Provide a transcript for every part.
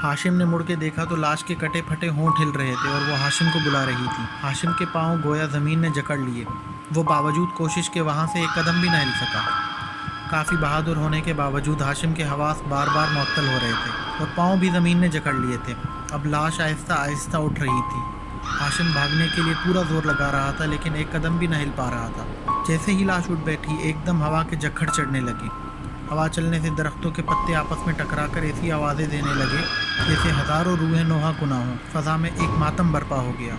हाशिम ने मुड़ के देखा तो लाश के कटे फटे होंठ हिल रहे थे और वो हाशिम को बुला रही थी। हाशिम के पांव गोया ज़मीन ने जकड़ लिए। वो बावजूद कोशिश के वहाँ से एक कदम भी न हिल सका। काफ़ी बहादुर होने के बावजूद हाशिम के हवास बार बार मुअत्तल हो रहे थे और पाँव भी ज़मीन ने जकड़ लिए थे। अब लाश आहिस्ता आहिस्ता उठ रही थी। हाशिम भागने के लिए पूरा जोर लगा रहा था लेकिन एक कदम भी न हिल पा रहा था। जैसे ही लाश उठ बैठी एकदम हवा के झक्कड़ चढ़ने लगे। हवा चलने से दरख्तों के पत्ते आपस में टकराकर ऐसी आवाज़ें देने लगे जैसे हज़ारों रूहें नोहा कुना हों। फ़ज़ा में एक मातम बरपा हो गया।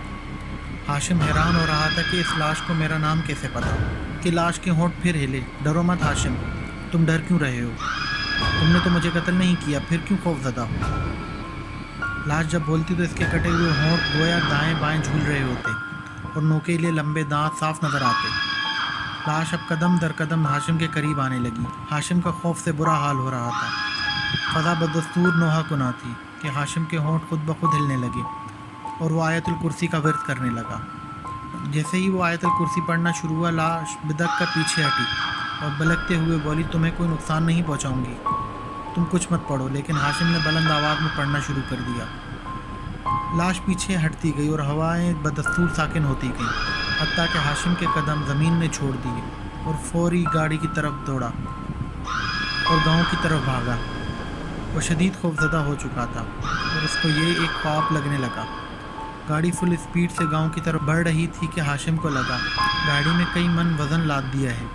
हाशिम हैरान हो रहा था कि इस लाश को मेरा नाम कैसे पता, कि लाश के होंठ फिर हिले। डरो मत हाशिम, तुम डर क्यों रहे हो? तुमने तो मुझे कत्ल नहीं किया, फिर क्यों खौफज़दा हो? लाश जब बोलती तो इसके कटे हुए होंठ गोया दाएं बाएं झूल रहे होते और नोकीले लंबे दांत साफ नज़र आते। लाश अब कदम दर कदम हाशिम के करीब आने लगी। हाशिम का खौफ से बुरा हाल हो रहा था। फ़ज़ा बदस्तूर नोहा कुना थी कि हाशिम के होंठ खुद ब खुद हिलने लगे और वो आयतुल कुर्सी का विर्द करने लगा। जैसे ही वो आयतुल कुर्सी पढ़ना शुरू हुआ, लाश बिदक कर पीछे हटी और बलकते हुए बोली, तुम्हें कोई नुकसान नहीं पहुँचाऊँगी, तुम कुछ मत पढ़ो। लेकिन हाशिम ने बुलंद आवाज़ में पढ़ना शुरू कर दिया। लाश पीछे हटती गई और हवाएं बदस्तूर साकिन होती गईं, हत्ता कि हाशिम के कदम ज़मीन ने छोड़ दिए और फौरी गाड़ी की तरफ दौड़ा और गांव की तरफ भागा। वो शदीद खौफज़दा हो चुका था और उसको ये एक ख्वाब लगने लगा। गाड़ी फुल स्पीड से गांव की तरफ बढ़ रही थी कि हाशिम को लगा गाड़ी में कई मन वज़न लाद दिया है।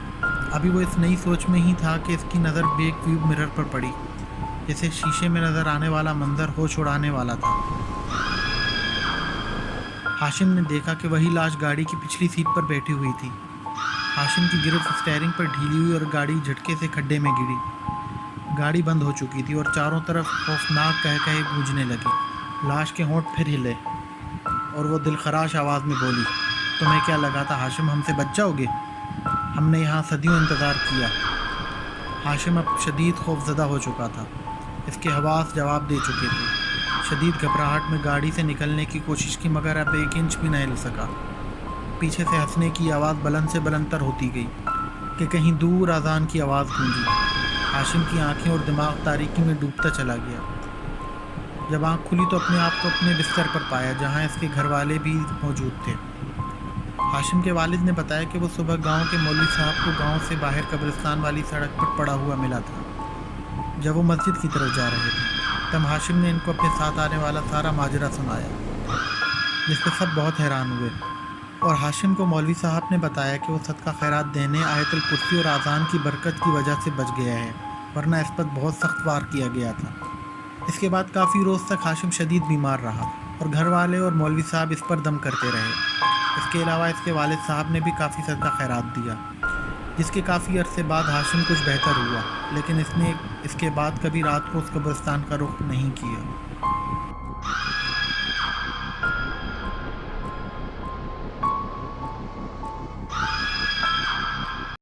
अभी वो इस नई सोच में ही था कि इसकी नज़र बैक व्यू मिरर पर पड़ी। जैसे शीशे में नज़र आने वाला मंजर होश उड़ाने वाला था। हाशिम ने देखा कि वही लाश गाड़ी की पिछली सीट पर बैठी हुई थी। हाशिम की गिरफ्त स्टीयरिंग पर ढीली हुई और गाड़ी झटके से खड्डे में गिरी। गाड़ी बंद हो चुकी थी और चारों तरफ खौफनाक कहकहे गूंजने लगे। लाश के होंठ फिर हिले और वो दिलखराश आवाज़ में बोली, तुम्हें क्या लगा था हाशिम हमसे बच जाओगे? हमने यहाँ सदियों इंतज़ार किया। हाशिम अब शदीद खौफज़दा हो चुका था। इसके हवास जवाब दे चुके थे। शदीद घबराहट में गाड़ी से निकलने की कोशिश की मगर अब एक इंच भी न हिल सका। पीछे से हंसने की आवाज़ बुलंद से बुलंदतर होती गई कि कहीं दूर अज़ान की आवाज़ गूंजी। हाशिम की आंखें और दिमाग तारीकी में डूबता चला गया। जब आंख खुली तो अपने आप को अपने बिस्तर पर पाया जहां इसके घर वाले भी मौजूद थे। हाशिम के वालिद ने बताया कि वो सुबह गांव के मौलवी साहब को गांव से बाहर कब्रिस्तान वाली सड़क पर पड़ा हुआ मिला था जब वो मस्जिद की तरफ जा रहे थे। तब हाशिम ने इनको अपने साथ आने वाला सारा माजरा सुनाया, जिससे सब बहुत हैरान हुए। और हाशिम को मौलवी साहब ने बताया कि वो सदका खैरात देने आयतुल कुर्सी और आज़ान की बरकत की वजह से बच गया है, वरना इस पर बहुत सख्त वार किया गया था। इसके बाद काफ़ी रोज़ तक हाशिम शदीद बीमार रहा और घर वाले और मौलवी साहब इस पर दम करते रहे। इसके अलावा इसके वालिद साहब ने भी काफ़ी सदका खैरात दिया, जिसके काफ़ी अरसे बाद हाशिम कुछ बेहतर हुआ, लेकिन इसने इसके बाद कभी रात को उस कब्रिस्तान का रुख नहीं किया।